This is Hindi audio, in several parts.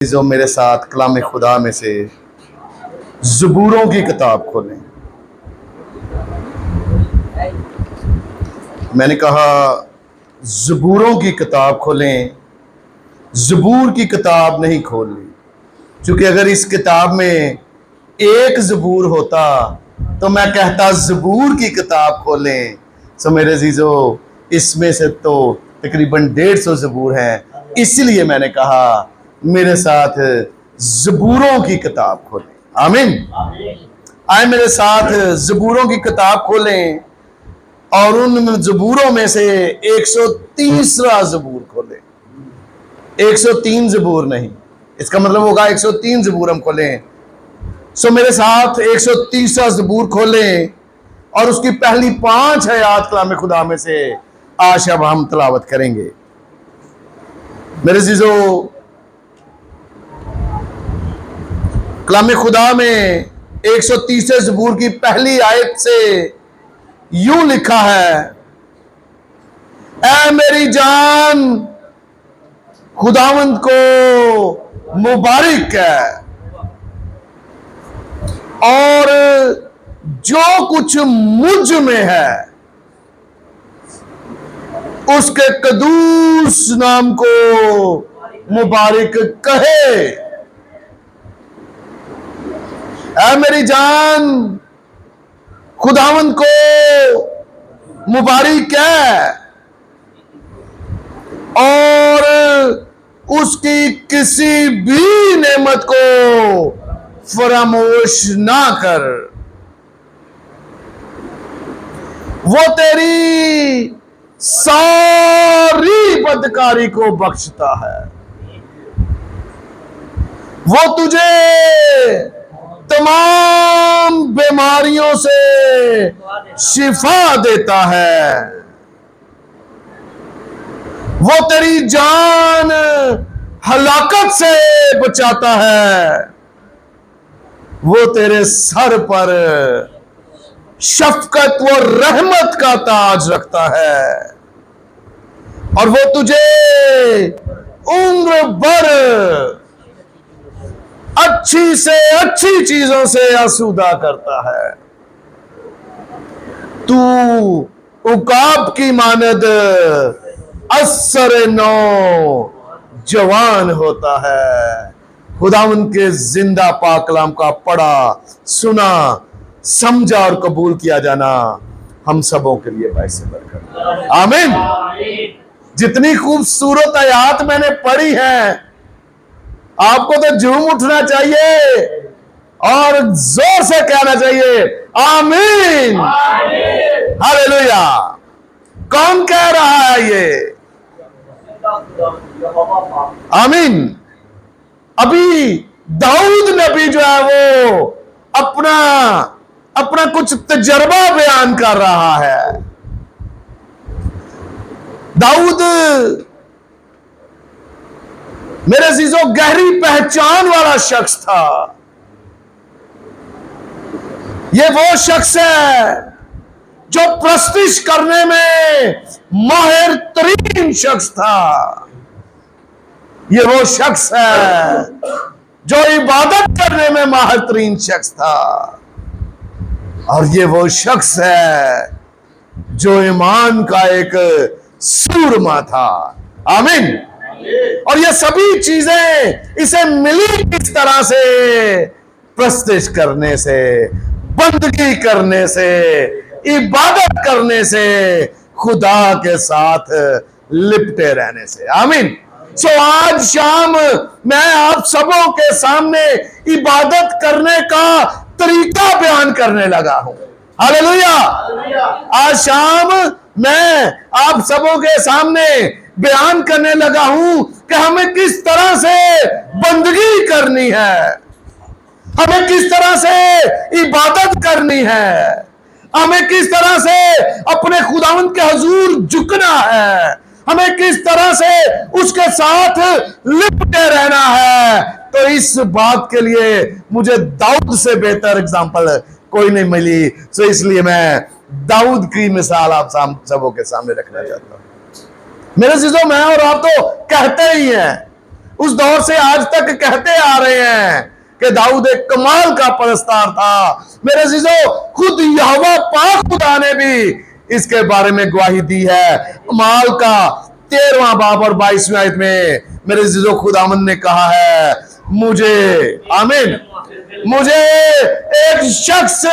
जो मेरे साथ कलाम खुदा में से ज़बूरों की किताब खोलें। मैंने कहा ज़बूरों की किताब खोलें, ज़बूर की किताब नहीं खोलनी, क्योंकि अगर इस किताब में एक ज़बूर होता तो मैं कहता ज़बूर की किताब खोलें। सो मेरे अजीजों, इसमें से तो तकरीबन 150 ज़बूर हैं, इसलिए मैंने कहा मेरे साथ ज़बूरों की किताब खोलें। आमीन। आए मेरे साथ ज़बूरों की किताब खोलें और उन ज़बूरों में से 130वां ज़बूर खोलें। 103 ज़बूर नहीं, इसका मतलब होगा 103 ज़बूर हम खोलें। सो मेरे साथ 130वां ज़बूर खोलें और उसकी पहली 5 आयत कलाम खुदा में से आज अब हम तलावत करेंगे। मेरे अजीजों, कलाम खुदा में 130वें ज़बूर की पहली आयत से यूं लिखा है, ऐ मेरी जान खुदावंद को मुबारक है और जो कुछ मुझ में है उसके कदूस नाम को मुबारक कहे। ऐ मेरी जान खुदावंद को मुबारक है और उसकी किसी भी नेमत को फरामोश ना कर। वो तेरी सारी बदकारी को बख्शता है, वो तुझे तमाम बीमारियों से शिफा देता है, वो तेरी जान हलाकत से बचाता है, वो तेरे सर पर शफकत व रहमत का ताज रखता है और वो तुझे उम्र भर अच्छी से अच्छी चीजों से आसूदा करता है। तू उकाब की मानद असर नौ जवान होता है। खुदावन के जिंदा पाक कलाम का पढ़ा, सुना, समझा और कबूल किया जाना हम सबों के लिए बाइस बरकत। आमीन। जितनी खूबसूरत आयत मैंने पढ़ी है, आपको तो झूम उठना चाहिए और जोर से कहना चाहिए आमीन, हालेलुया। कौन कह रहा है ये? आमीन। अभी दाऊद नबी जो है वो अपना कुछ तजर्बा बयान कर रहा है। दाऊद मेरे अजीजों गहरी पहचान वाला शख्स था। ये वो शख्स है जो प्रस्तिश करने में माहिर तरीन शख्स था। ये वो शख्स है जो इबादत करने में माहिर तरीन शख्स था और ये वो शख्स है जो ईमान का एक सूरमा था। आमीन। और ये सभी चीजें इसे मिली किस तरह से? प्रस्तिश करने से, बंदगी करने से, इबादत करने से, खुदा के साथ लिपटे रहने से। आमीन। सो आज शाम मैं आप सबों के सामने इबादत करने का तरीका बयान करने लगा हूं। हालेलुया। आज शाम मैं आप सबों के सामने बयान करने लगा हूं कि हमें किस तरह से बंदगी करनी है, हमें किस तरह से इबादत करनी है, हमें किस तरह से अपने खुदावंद के हुजूर झुकना है, हमें किस तरह से उसके साथ लिपटे रहना है। तो इस बात के लिए मुझे दाऊद से बेहतर एग्जाम्पल कोई नहीं मिली। तो इसलिए मैं दाऊद की मिसाल आप सबों के सामने रखना चाहता हूं। मेरे चीजों, मैं और आप तो कहते ही हैं उस दौर से आज तक कहते आ रहे हैं कि दाऊद एक कमाल का परस्तार था। मेरे अजीजों, खुद यहोवा पाक खुदा ने भी इसके बारे में गवाही दी है। कमाल का 13वां बाब और 22वें आयत में मेरे अजीजों खुदावंद ने कहा है, मुझे, आमीन, मुझे एक शख्स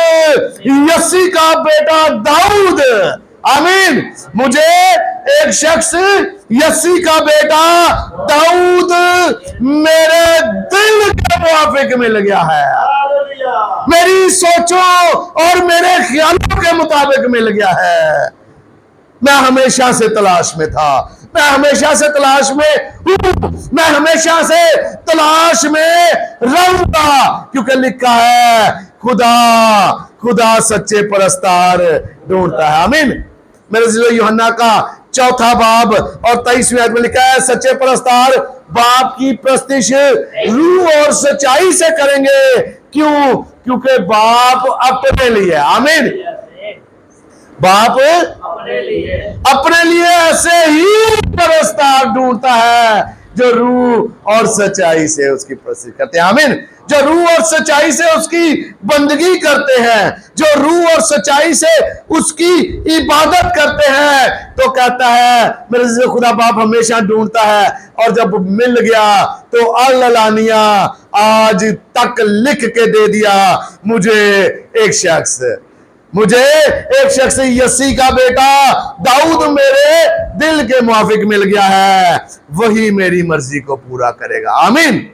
यसी का बेटा दाऊद, आमीन, मुझे एक शख्स यसी का बेटा दाऊद मेरे दिल के मुआफिक मिल गया है, मेरी सोचों और मेरे ख्यालों के मुताबिक मिल गया है। मैं हमेशा से तलाश में था, मैं हमेशा से तलाश में हूं, मैं हमेशा से तलाश में रहूंगा, क्योंकि लिखा है खुदा खुदा सच्चे परस्तार ढूंढता है। आमीन। मेरे जिलो यूहन्ना का 4 बाब और 23वें आयत में लिखा है, सच्चे परस्तार बाप की प्रस्तिश रूह और सच्चाई से करेंगे। क्यों? क्योंकि बाप अपने लिए, आमीन, बाप अपने लिए ऐसे ही परस्तार ढूंढता है जो रूह और सच्चाई से उसकी प्रस्तुति करते हैं। आमीन। जो रूह और सच्चाई से उसकी बंदगी करते हैं, जो रूह और सच्चाई से उसकी इबादत करते हैं, तो कहता है मेरे खुदा बाप हमेशा ढूंढता है, और जब मिल गया तो अल्लानिया आज तक लिख के दे दिया, मुझे एक शख्स यसी का बेटा दाऊद मेरे दिल के मुआफिक मिल गया है, वही मेरी मर्जी को पूरा करेगा। आमीन।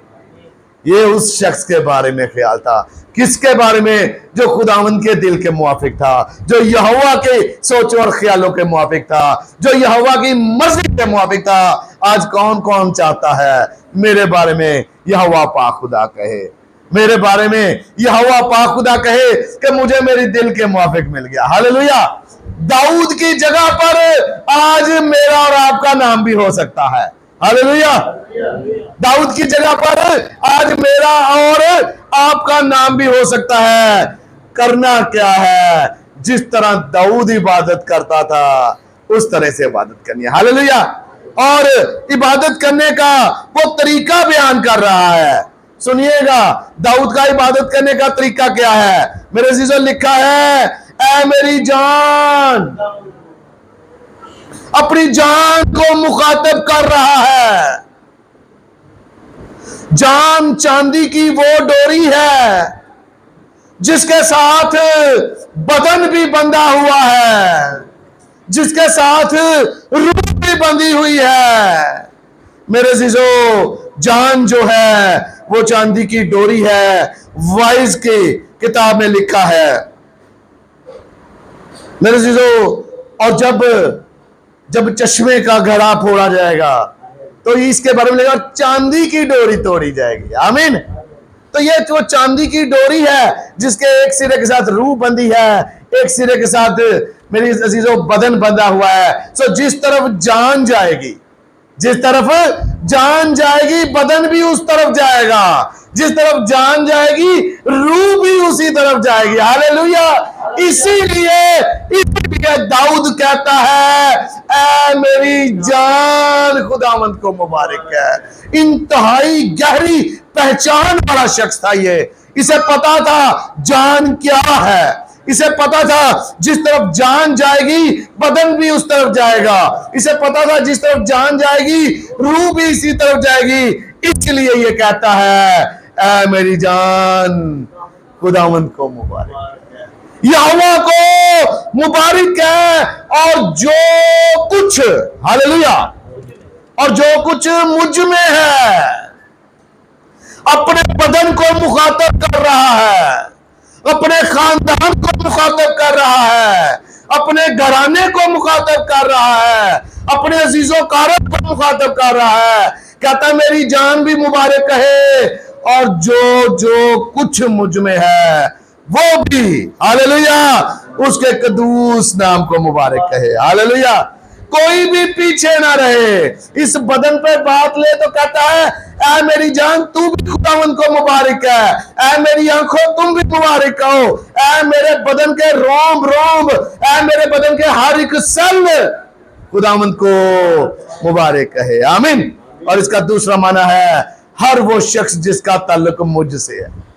ये उस शख्स के बारे में ख्याल था। किसके बारे में? जो खुदावंद के दिल के मुआफिक था, जो यहोवा के सोच और ख्यालों के मुआफिक था, जो यहोवा की मर्जी के मुआफिक था। आज कौन कौन चाहता है मेरे बारे में यहोवा पाक खुदा कहे, मेरे बारे में यहोवा पाक खुदा कहे कि मुझे मेरी दिल के मुआफिक मिल गया। हालेलुया। दाऊद की जगह पर आज मेरा और आपका नाम भी हो सकता है। हालेलुया। दाऊद की जगह पर आज मेरा और आपका नाम भी हो सकता है। करना क्या है? जिस तरह दाऊद इबादत करता था उस तरह से इबादत करनी है। हालेलुया। और इबादत करने का वो तरीका बयान कर रहा है। सुनिएगा, दाऊद का इबादत करने का तरीका क्या है? मेरे अजीजों, लिखा है, ऐ मेरी जान, अपनी जान को मुखातिब कर रहा है। जान चांदी की वो डोरी है जिसके साथ बदन भी बंधा हुआ है, जिसके साथ रूह भी बंधी हुई है। मेरे अजीजों, जान जो है वो चांदी की डोरी है। वाइज की किताब में लिखा है मेरे अजीजों, और जब चश्मे का घड़ा फोड़ा जाएगा तो इसके बारे में लिखा चांदी की डोरी तोड़ी जाएगी। आमीन। तो ये जो चांदी की डोरी है जिसके एक सिरे के साथ रूह बंधी है, एक सिरे के साथ मेरी अजीजों बदन बंधा हुआ है। सो जिस तरफ जान जाएगी, जिस तरफ जान जाएगी बदन भी उस तरफ जाएगा, जिस तरफ जान जाएगी रूह भी उसी तरफ जाएगी। हालेलुया। इसीलिए दाऊद कहता है, ऐ मेरी जान खुदावंद को मुबारक है। इंतहाई गहरी पहचान वाला शख्स था ये। इसे पता था जान क्या है, इसे पता था जिस तरफ जान जाएगी बदन भी उस तरफ जाएगा, इसे पता था जिस तरफ जान जाएगी रूह भी इसी तरफ जाएगी। इसलिए ये कहता है, ऐ मेरी जान खुदावंद को मुबारक, यहोवा को मुबारक है, और जो कुछ, हालेलुया, और जो कुछ मुझ में है, अपने बदन को मुखातिब कर रहा है, अपने खानदान को मुखातिब कर रहा है, अपने घराने को मुखातिब कर रहा है, अपने अजीजों कारब को मुखातिब कर रहा है। कहता है मेरी जान भी मुबारक कहे, और जो कुछ मुझ में है वो भी, हालेलुया, उसके कदूस नाम को मुबारक कहे। हालेलुया। कोई भी पीछे ना रहे। इस बदन पे बात ले तो कहता है, ऐ मेरी जान तू भी खुदावंद को मुबारक है, ऐ मेरी आंखों तुम भी मुबारक कहो, ऐ मेरे बदन के रोम रोम, ऐ मेरे बदन के हर एक सेल खुदावंद को मुबारक कहे। आमीन। और इसका दूसरा माना है हर वो शख्स जिसका ताल्लुक मुझसे है।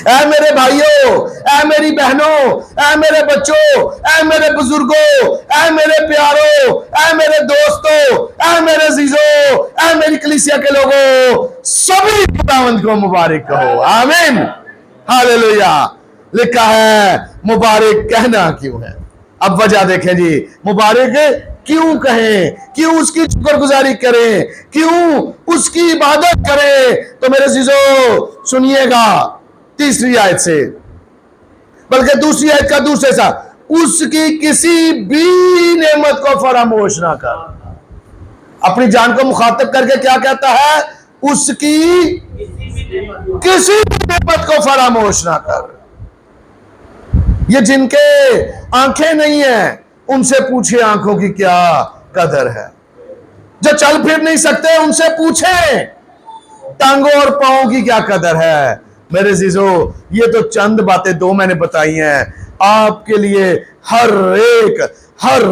ऐ मेरे भाइयों, ऐ मेरी बहनों, ऐ मेरे बच्चों, ऐ मेरे बुजुर्गों, ऐ मेरे प्यारों, ऐ मेरे दोस्तों, ऐ मेरे जीजों, ऐ मेरी कलीसिया के लोगों, सभी खुदावंद को मुबारक कहो। आमीन, हालेलुया। लिखा है मुबारक कहना क्यों है। अब वजह देखें जी, मुबारक क्यों कहें, क्यों उसकी शुक्रगुजारी करें, क्यों उसकी इबादत करें। तो मेरे जीजों सुनिएगा तीसरी आयत से, बल्कि दूसरी आयत का दूसरे सा, उसकी किसी भी नेमत को फरामोश ना कर। अपनी जान को मुखातब करके क्या कहता है, उसकी किसी भी नेमत को फरामोश ना कर। ये जिनके आंखें नहीं है उनसे पूछे आंखों की क्या कदर है। जो चल फिर नहीं सकते उनसे पूछें टांगों और पांवों की क्या कदर है। मेरे जीजो, ये तो चंद बातें दो मैंने बताई हैं। आपके लिए हर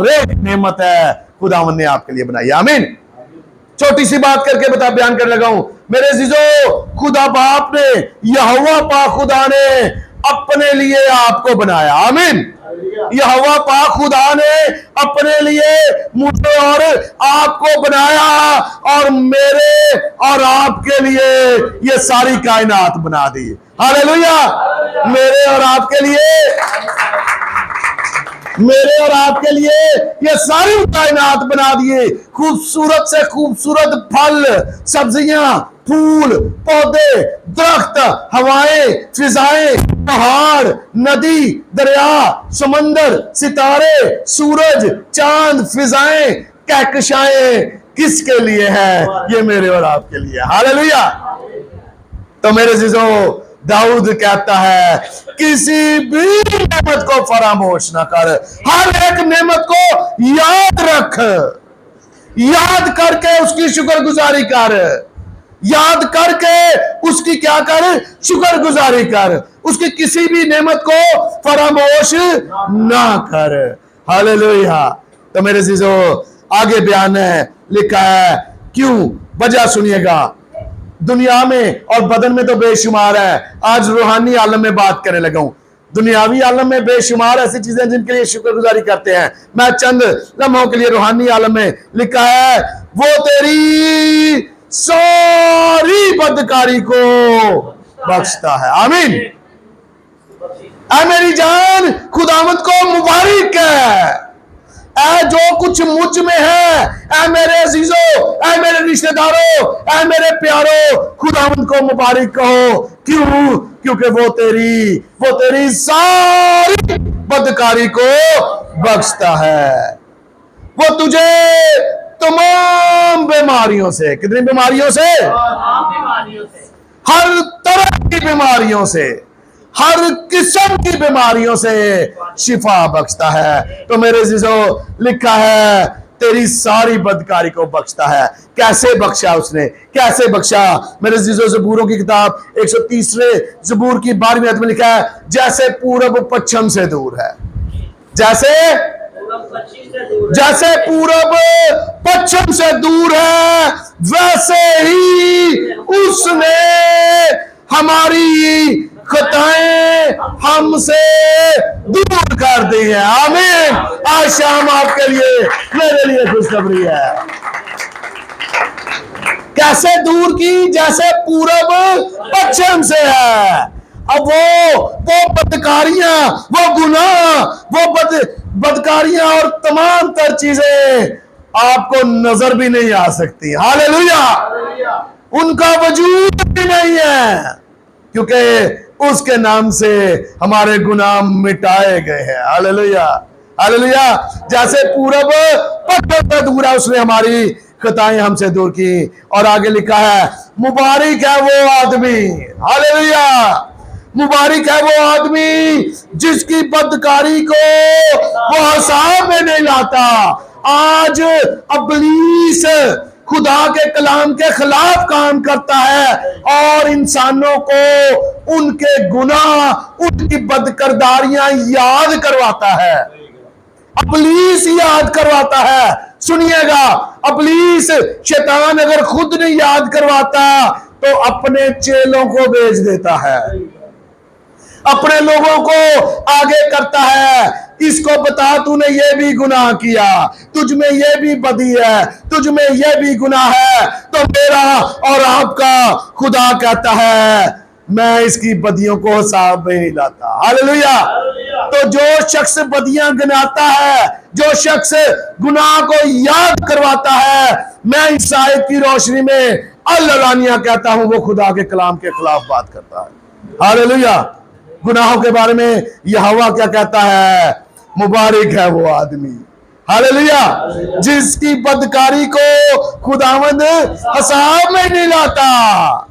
एक नेमत है खुदावन ने आपके लिए बनाई। आमीन। छोटी सी बात करके बयान करने लगा हूं मेरे जीजो, खुदा बाप ने, यहोवा पाक खुदा ने अपने लिए आपको बनाया। आमीन। यहोवा पाक खुदा ने अपने लिए मुझे और आपको बनाया और मेरे और आपके लिए ये सारी कायनात बना दी। हालेलुया। मेरे और आपके लिए ये सारी कायनात बना दिए। खूबसूरत से खूबसूरत फल, सब्जियां, फूल, पौधे, दरख्त, हवाएं, फिजाएं, पहाड़, नदी, दरिया, समंदर, सितारे, सूरज, चांद, फिजाएं, कहकशाएं किसके लिए है? ये मेरे और आपके लिए। हालेलुया। तो मेरे जीजों, दाऊद कहता है किसी भी नेमत को फरामोश ना कर, हर एक नेमत को याद रख, याद करके उसकी शुक्रगुजारी कर, याद करके उसकी क्या कर, शुक्रगुजारी कर, उसकी किसी भी नेमत को फरामोश ना कर। हालेलुया। तो मेरे जीजो, आगे बयान है, लिखा है क्यों, वजह सुनिएगा। दुनिया में और बदन में तो बेशुमार है। आज रूहानी आलम में बात करने लगा हूं। दुनियावी आलम में बेशुमार ऐसी चीजें जिनके लिए शुक्रगुजारी करते हैं। मैं चंद लम्हों के लिए रूहानी आलम में, लिखा है वो तेरी सारी बदकारी को बख्शता है। आमीन। ऐ मेरी जान, खुदावंद को मुबारक है। ऐ जो कुछ मुझ में है, ऐ मेरे अजीजों, ऐ मेरे रिश्तेदारों, ऐ मेरे प्यारों, खुदावंद को मुबारक कहो। क्यों? क्योंकि वो तेरी सारी बदकारी को बख्शता है। वो तुझे तमाम बीमारियों से, कितनी बीमारियों से? हर तरह की बीमारियों से, हर किस्म की बीमारियों से शिफा बख्शता है। तो मेरे जीजो, लिखा है तेरी सारी बदकारी को बख्शता है। कैसे बख्शा उसने, कैसे बख्शा? मेरे जीजो, जबूरों की किताब 130 जबूर की 12वीं आयत में लिखा है जैसे पूरब पश्चिम से दूर है, जैसे पूरब पश्चिम से दूर है, वैसे ही उसने हमारी खताएं हमसे दूर कर दी है। आमीन। आज शाम आपके लिए, मेरे लिए खुशखबरी है। कैसे दूर की? जैसे पूरब पश्चिम से है। अब वो बदकारियां, वो गुनाह, वो बदकारियां और तमाम तर चीजें आपको नजर भी नहीं आ सकती। हालेलुया। उनका वजूद भी नहीं है, क्योंकि उसके नाम से हमारे गुनाह मिटाए गए हैं। Hallelujah, hallelujah. जैसे पूरब पश्चिम से दूर है, उसने हमारी खताएं हमसे दूर की। और आगे लिखा है मुबारक है वो आदमी, हालेलुया, मुबारक है वो आदमी जिसकी बदकारी को वो हिसाब में नहीं लाता। आज इब्लीस खुदा के कलाम के खिलाफ काम करता है और इंसानों को उनके गुनाह, उनकी बदकिरदारियां याद करवाता है। इब्लीस याद करवाता है। सुनिएगा, इब्लीस शैतान अगर खुद नहीं याद करवाता तो अपने चेलों को भेज देता है, अपने लोगों को आगे करता है, इसको बता तूने ये भी गुनाह किया, तुझ में ये भी बदी है, तुझ में ये भी गुनाह है। तो मेरा और आपका खुदा कहता है मैं इसकी बदियों को हिसाब में नहीं लाता। हालेलुया। तो जो शख्स बदियां गिनाता है, जो शख्स गुनाह को याद करवाता है, मैं इस आयत की रोशनी में अल्लानिया कहता हूं वो खुदा के कलाम के खिलाफ बात करता है। हालेलुया। गुनाहों के बारे में यहोवा क्या कहता है? मुबारक है वो आदमी, हालेलुया, जिसकी बदकारी को खुदावंद हिसाब में नहीं लाता।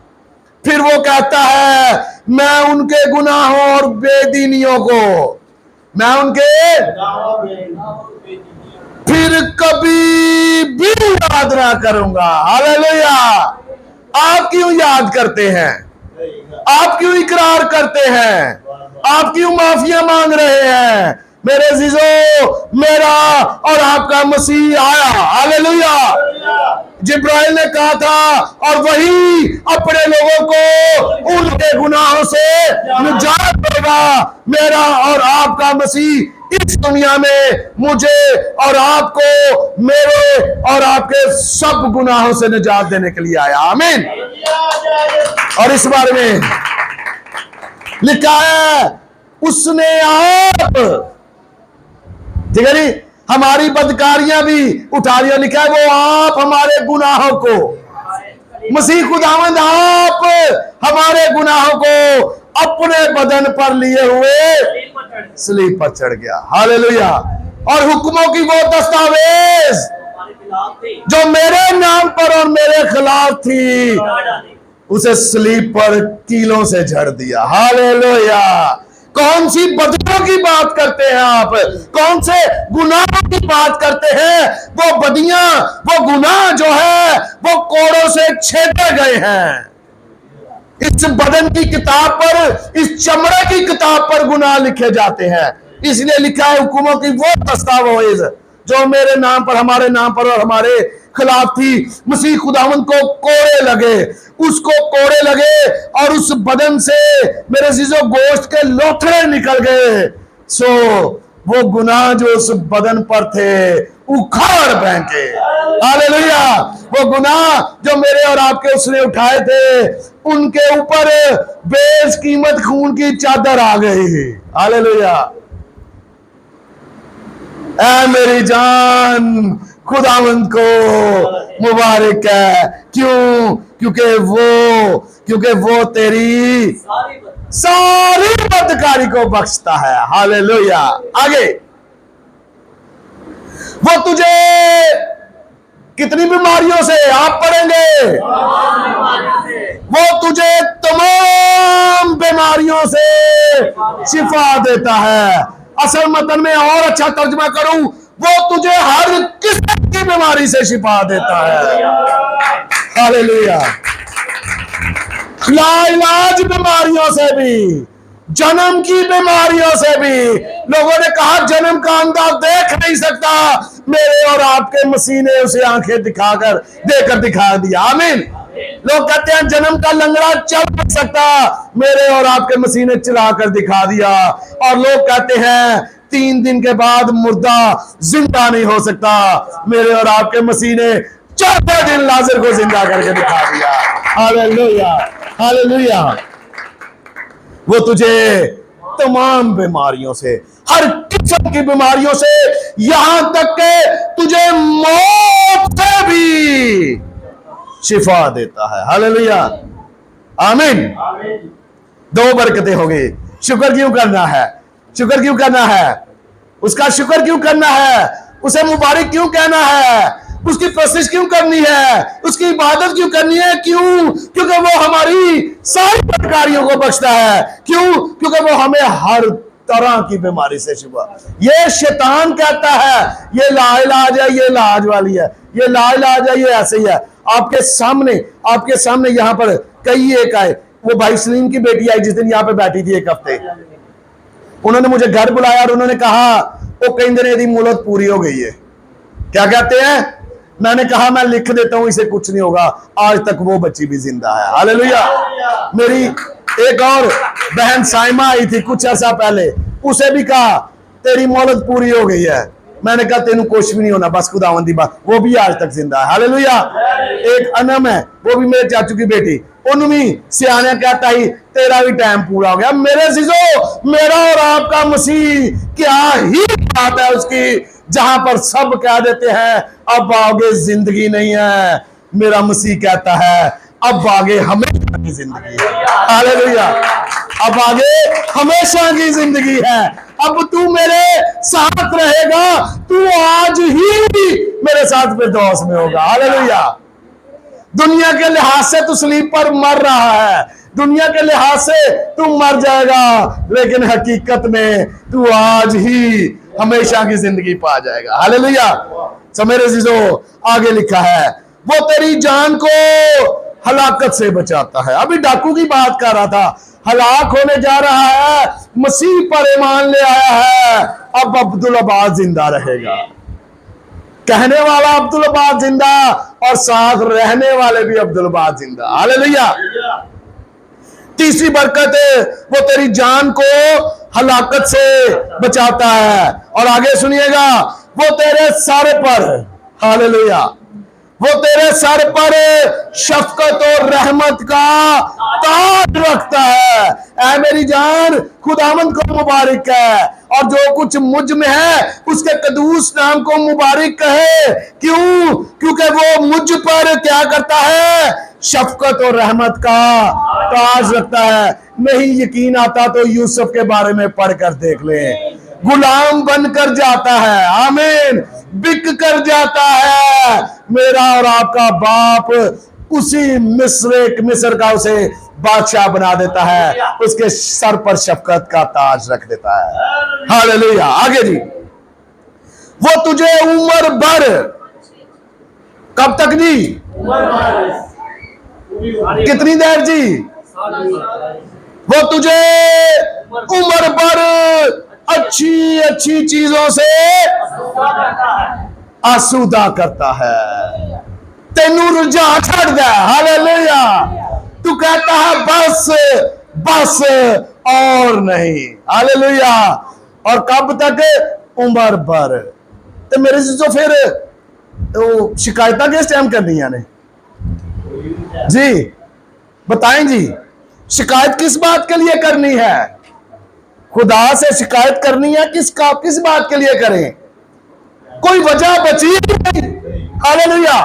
फिर वो कहता है मैं उनके गुनाहों और बेदीनियों को, मैं उनके फिर कभी भी याद ना करूंगा। हालेलुया। आप क्यों याद करते हैं? आप क्यों इकरार करते हैं? आप क्यों माफिया मांग रहे हैं? मेरे अजीजों, मेरा और आपका मसीह आया, हालेलुया, जिब्राइल ने कहा था, और वही अपने लोगों को उनके गुनाहों से निजात देगा। मेरा और आपका मसीह इस दुनिया में मुझे और आपको मेरे और आपके सब गुनाहों से निजात देने के लिए आया। आमीन। और इस बारे में लिखा है उसने आप, ठीक है जी, हमारी बदकारियां भी उठा लिया। लिखा है वो आप हमारे गुनाहों को, मसीह खुदावंद आप हमारे गुनाहों को अपने बदन पर लिए हुए सलीब पर चढ़ गया। हालेलुया। और हुक्मों की वो दस्तावेज जो मेरे नाम पर और मेरे खिलाफ थी, उसे सलीब पर कीलों से झड़ दिया। हालेलुया। कौन सी बदियों की बात करते हैं आप? कौन से गुनाहों की बात करते हैं? वो बदियां, वो गुनाह जो है वो कोड़ों से छेदे गए हैं। इस बदन की किताब पर, इस चमड़े की किताब पर गुनाह लिखे जाते हैं। इसलिए लिखा है हुक्मों की वो दस्तावेज जो मेरे नाम पर, हमारे नाम पर और हमारे खिलाफ थी। मसीह खुदावंद को कोड़े लगे, उसको कोड़े लगे, और उस बदन से मेरे अजीजों गोश्त के लोथड़े निकल गए। सो वो गुनाह जो उस बदन पर थे उखाड़ फेंके। हालेलुया। वो गुनाह जो मेरे और आपके उसने उठाए थे, उनके ऊपर बेशकीमत खून की चादर आ गई। हालेलुया। ऐ मेरी जान खुदावंद को मुबारक है। क्यों? क्योंकि वो तेरी सारी बदकारी को बख्शता है। हालेलुया। आगे, वो तुझे कितनी बीमारियों से, आप पढ़ेंगे, वो तुझे तमाम बीमारियों से शिफा देता है। असल मतन में और अच्छा तर्जमा करूं, वो तुझे हर किस्म की बीमारी से शिफा देता है। हालेलुया। लाइलाज बीमारियों से भी, जन्म की बीमारियों से भी। लोगों ने कहा जन्म का अंधा देख नहीं सकता, मेरे और आपके मसीह ने उसे आंखें दिखाकर देकर दिखा दिया। आमीन। लोग कहते हैं जन्म का लंगड़ा चल नहीं सकता, मेरे और आपके मसीह ने चलाकर दिखा दिया। और लोग कहते हैं 3 दिन के बाद मुर्दा जिंदा नहीं हो सकता, मेरे और आपके मसीह ने 4वें दिन लाजर को जिंदा करके दिखा दिया। हालेलुया। हालेलुया। वो तुझे तमाम बीमारियों से, हर किस्म की बीमारियों से, यहां तक के तुझे मौत से भी शिफा देता है। हालेलुया। आमीन। 2 बरकतें हो गई। शुक्र क्यों करना है? शुक्र क्यों करना है? उसका शुक्र क्यों करना है? उसे मुबारक क्यों कहना है? उसकी प्रशंसा क्यों करनी है? उसकी इबादत क्यों करनी है? क्यों? क्योंकि वो हमारी सारी बदकारियों को बख्शता है। क्यों? क्योंकि वो हमें हर तरह की बीमारी से शिफा। ये शैतान कहता है ये लाइलाज है, ये लाज वाली है, ये लाइलाज है, ये ऐसे ही है। आपके सामने यहां पर कई एक आए। वो भाई सलीम की बेटी आई जिस दिन यहां पे बैठी थी 1 हफ्ते, उन्होंने मुझे घर बुलाया और उन्होंने कहा वो कहते ने यदि मोहलत पूरी हो गई है। क्या कहते हैं? मैंने कहा मैं लिख देता हूं, इसे कुछ नहीं होगा। आज तक वो बच्ची भी जिंदा है। हालेलुया। मेरी एक और बहन साइमा आई थी कुछ अर्सा पहले, उसे भी कहा तेरी मोहलत पूरी हो गई है। मैंने कहा तेनू कुछ भी नहीं होना, बस खुदावंद दी बात। वो भी आज तक जिंदा है। हालेलुया। एक अनम है, वो भी मेरे चाचू की बेटी, उन्होंने सियाने कहता ही तेरा भी टाइम पूरा हो गया। मेरे जीजो, मेरा और आपका मसीह क्या ही बात है उसकी, जहां पर सब कह देते हैं अब आगे जिंदगी नहीं है, मेरा मसीह कहता है अब आगे हमेशा की जिंदगी है। हालेलुया। अब आगे हमेशा की जिंदगी है। अब तू मेरे साथ रहेगा, तू आज ही मेरे साथ फिरदौस में होगा। हालेलुया। दुनिया के लिहाज से तू सलीब पर मर रहा है, दुनिया के लिहाज से तू मर जाएगा, लेकिन हकीकत में तू आज ही हमेशा की जिंदगी पा जाएगा। हालेलुया। तो मेरे जीजो, आगे लिखा है वो तेरी जान को हलाकत से बचाता है। अभी डाकू की बात कर रहा था, हलाक होने जा रहा है, मसीह पर ईमान ले आया है, अब अब्दुल अब्बास जिंदा रहेगा। कहने वाला अब्दुल अब्बास जिंदा और साथ रहने वाले भी अब्दुल अब्बास जिंदा। हालेलुया। तीसरी बरकत है वो तेरी जान को हलाकत से बचाता है। और आगे सुनिएगा, वो तेरे सर पर, हालेलुया, वो तेरे सर पर शफकत और रहमत का ताज रखता है। ऐ मेरी जान, खुदावंद को मुबारक है, और जो कुछ मुझ में है उसके कदूस नाम को मुबारक कहे। क्यों? क्योंकि वो मुझ पर क्या करता है? शफकत और रहमत का ताज रखता है। नहीं यकीन आता तो यूसुफ के बारे में पढ़कर देख ले। गुलाम बनकर जाता है, आमीन, बिक कर जाता है। मेरा और आपका बाप उसी मिस्र का उसे बादशाह बना देता है, उसके सर पर शफकत का ताज रख देता है। हालेलुया। आगे जी, वो तुझे उम्र भर, कब तक जी? कितनी देर जी? वो तुझे उम्र भर अच्छी अच्छी चीजों से आसूदा करता है। तेनू रुझा छड़ दे। हालेलुया। तू कहता है बस बस और नहीं। हालेलुया। और कब तक? उम्र भर। तो मेरे से तो फिर तो शिकायत किस टाइम करनी है ने जी? बताएं जी, शिकायत किस बात के लिए करनी है? खुदा से शिकायत करनी है, किस बात के लिए करें? कोई वजह बची ही नहीं। हालेलुया।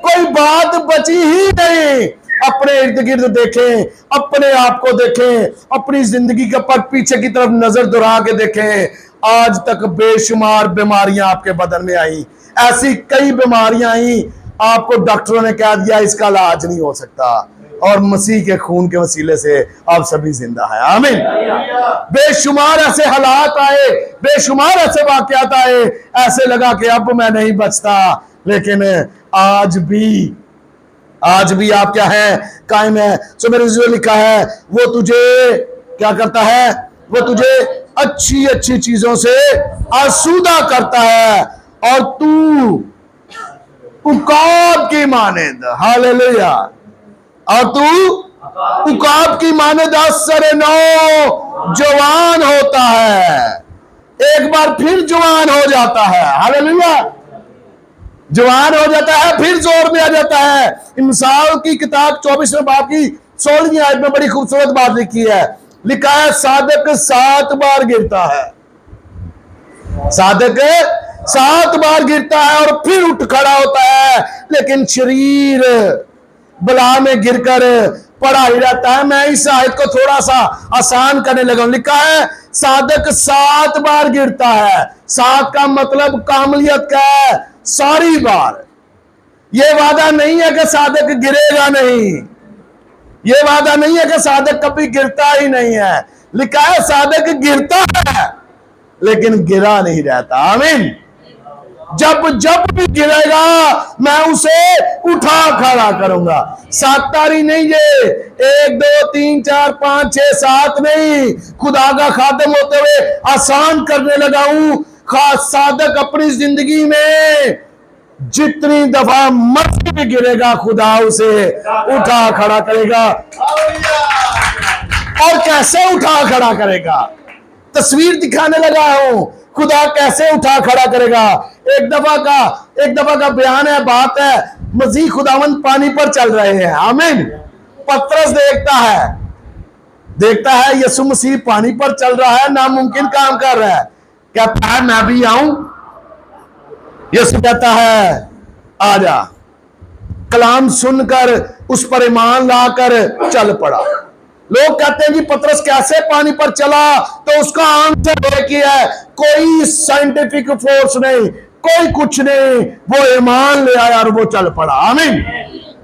कोई बात बची ही नहीं। अपने इर्द गिर्द देखें, अपने आप को देखें, अपनी जिंदगी के पर पीछे की तरफ नजर दुरा के देखें। आज तक बेशुमार बीमारियां आपके बदन में आई, ऐसी कई बीमारियां आई, आपको डॉक्टरों ने कह दिया इसका इलाज नहीं हो सकता, और मसीह के खून के वसीले से आप सभी जिंदा हैं। आमीन। बेशुमार ऐसे हालात आए, बेशुमार ऐसे वाकयात आए, ऐसे लगा कि अब मैं नहीं बचता, लेकिन आज भी आप क्या है? कायम है। सो मेरे जो लिखा है, वो तुझे क्या करता है? वो तुझे अच्छी अच्छी चीजों से आसूदा करता है, और तू उकाब की मानद, हालेलुया, और तू उकाब की मानद असर नौ जवान होता है। एक बार फिर जवान हो जाता है। हालेलुया। जवान हो जाता है, फिर जोर में आ जाता है। मिसाल की किताब 24वें बाब की 16वीं आयत में बड़ी खूबसूरत बात लिखी है। लिखा है साधक 7 बार गिरता है, साधक 7 बार गिरता है और फिर उठ खड़ा होता है, लेकिन शरीर बला में गिरकर पड़ा ही रहता है। मैं इस आयत को थोड़ा सा आसान करने लगा हूं। लिखा है साधक 7 बार गिरता है। 7 का मतलब कामलियत का है, सारी बार। यह वादा नहीं है कि साधक गिरेगा नहीं, यह वादा नहीं है कि साधक कभी गिरता ही नहीं है। लिखा है साधक गिरता है लेकिन गिरा नहीं रहता। आमीन। जब भी गिरेगा मैं उसे उठा खड़ा करूंगा। 7 तारीख नहीं, ये 1 2 3 4 5 6 7 नहीं। खुदा का खादिम होते हुए आसान करने लगा हूं। खास साधक अपनी जिंदगी में जितनी दफा मर्जी भी गिरेगा, खुदा उसे उठा खड़ा करेगा। और कैसे उठा खड़ा करेगा, तस्वीर दिखाने लगा हूं, खुदा कैसे उठा खड़ा करेगा। एक दफा का बयान है, बात है, मसीह खुदावंद पानी पर चल रहे हैं। आमीन। पतरस देखता है यीशु मसीह पानी पर चल रहा है, नामुमकिन काम कर रहा है, कहता है मैं भी आऊं। यीशु कहता है आजा। कलाम सुनकर उस पर ईमान लाकर चल पड़ा। लोग कहते हैं जी पतरस कैसे पानी पर चला, तो उसका आंसर एक ही है, कोई साइंटिफिक फोर्स नहीं, कोई कुछ नहीं, वो ईमान ले आया और वो चल पड़ा। आमीन,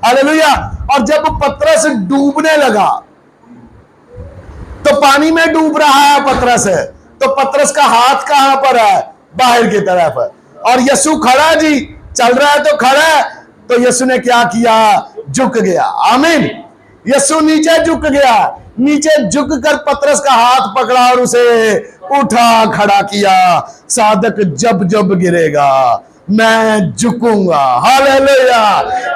हालेलुया। और जब पतरस डूबने लगा, तो पानी में डूब रहा है पतरस, तो पतरस का हाथ कहां पर है, बाहर की तरफ। और यीशु खड़ा जी, चल रहा है तो खड़ा है, तो यीशु ने क्या किया, झुक गया। आमीन। यीशु नीचे झुक गया, नीचे झुक कर पतरस का हाथ पकड़ा और उसे उठा खड़ा किया। साधक जब जब गिरेगा मैं झुकूंगा। हालेलुया।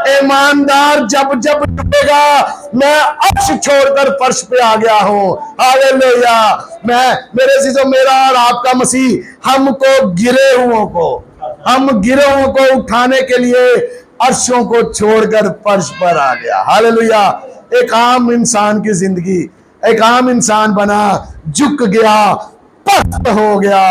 ईमानदार जब जब झुकेगा, मैं अर्श छोड़कर फर्श पे आ गया हूं। हालेलुया। मेरे चीजों, मेरा और आपका मसीह हमको गिरे हुओं को उठाने के लिए अर्शों को छोड़कर फर्श पर आ गया। हालेलुया। एक आम इंसान की जिंदगी, एक आम इंसान बना, झुक गया, पस्त हो गया,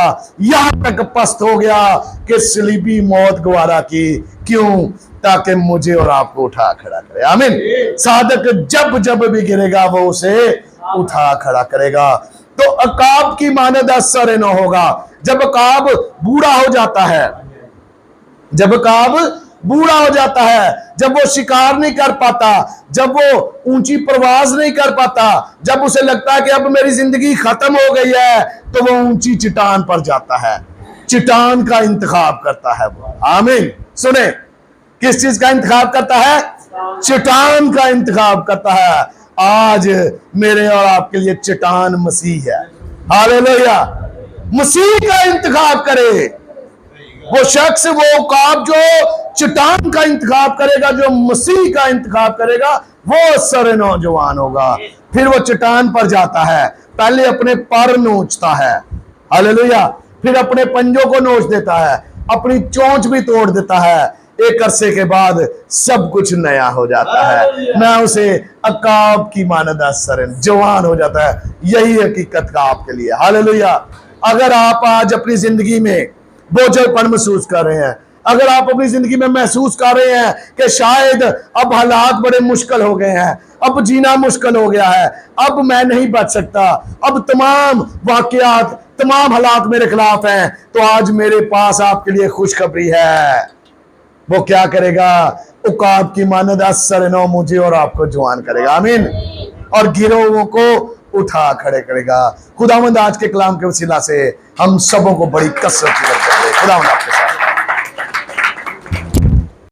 यहां तक पस्त हो गया कि सलीबी मौत गवारा की। क्यों? ताकि मुझे और आपको उठा खड़ा करे। आमीन। साधक जब जब भी गिरेगा वो उसे उठा खड़ा करेगा। तो अकाब की मानद असर न होगा। जब अकाब बूढ़ा हो जाता है, जब वो शिकार नहीं कर पाता, जब वो ऊंची प्रवास नहीं कर पाता, जब उसे लगता है कि अब मेरी जिंदगी खत्म हो गई है, तो वो ऊंची चट्टान पर जाता है, चट्टान का इंतखाब करता है वो। आमीन। सुने, किस चीज का इंतखाब करता है? चट्टान का इंतखाब करता है। आज मेरे और आपके लिए चट्टान मसीह है। हालेलुया। मसीह का इंतखाब करे वो शख्स, वो अकाब जो चट्टान का इंतखाब करेगा, जो मसीह का इंतखाब करेगा, वो सर नौजवान होगा। फिर वो चट्टान पर जाता है, पहले अपने पर नोचता है। हालेलुया। फिर अपने पंजों को नोच देता है, अपनी चोंच भी तोड़ देता है। एक अरसे के बाद सब कुछ नया हो जाता है। मैं उसे अकाब की मानद असर जवान हो जाता है। यही हकीकत का आपके लिए। हालेलुया। अगर आप आज अपनी जिंदगी में बोझलपन महसूस कर रहे हैं, अगर आप अपनी जिंदगी में महसूस कर रहे हैं कि शायद अब हालात बड़े मुश्किल हो गए हैं, अब जीना मुश्किल हो गया है, अब मैं नहीं बच सकता, अब तमाम वाकयात, तमाम हालात मेरे खिलाफ हैं, तो आज मेरे पास आपके लिए खुशखबरी है। वो क्या करेगा? उकाब की मानद असर नौ मुझे और आपको जवान करेगा। आमीन। और गिरोहों को उठा खड़े करेगा। खुदावंद आज के कलाम के वसीला से हम सबों को बड़ी कसरत की बरकत दे। खुदावंद आपके साथ।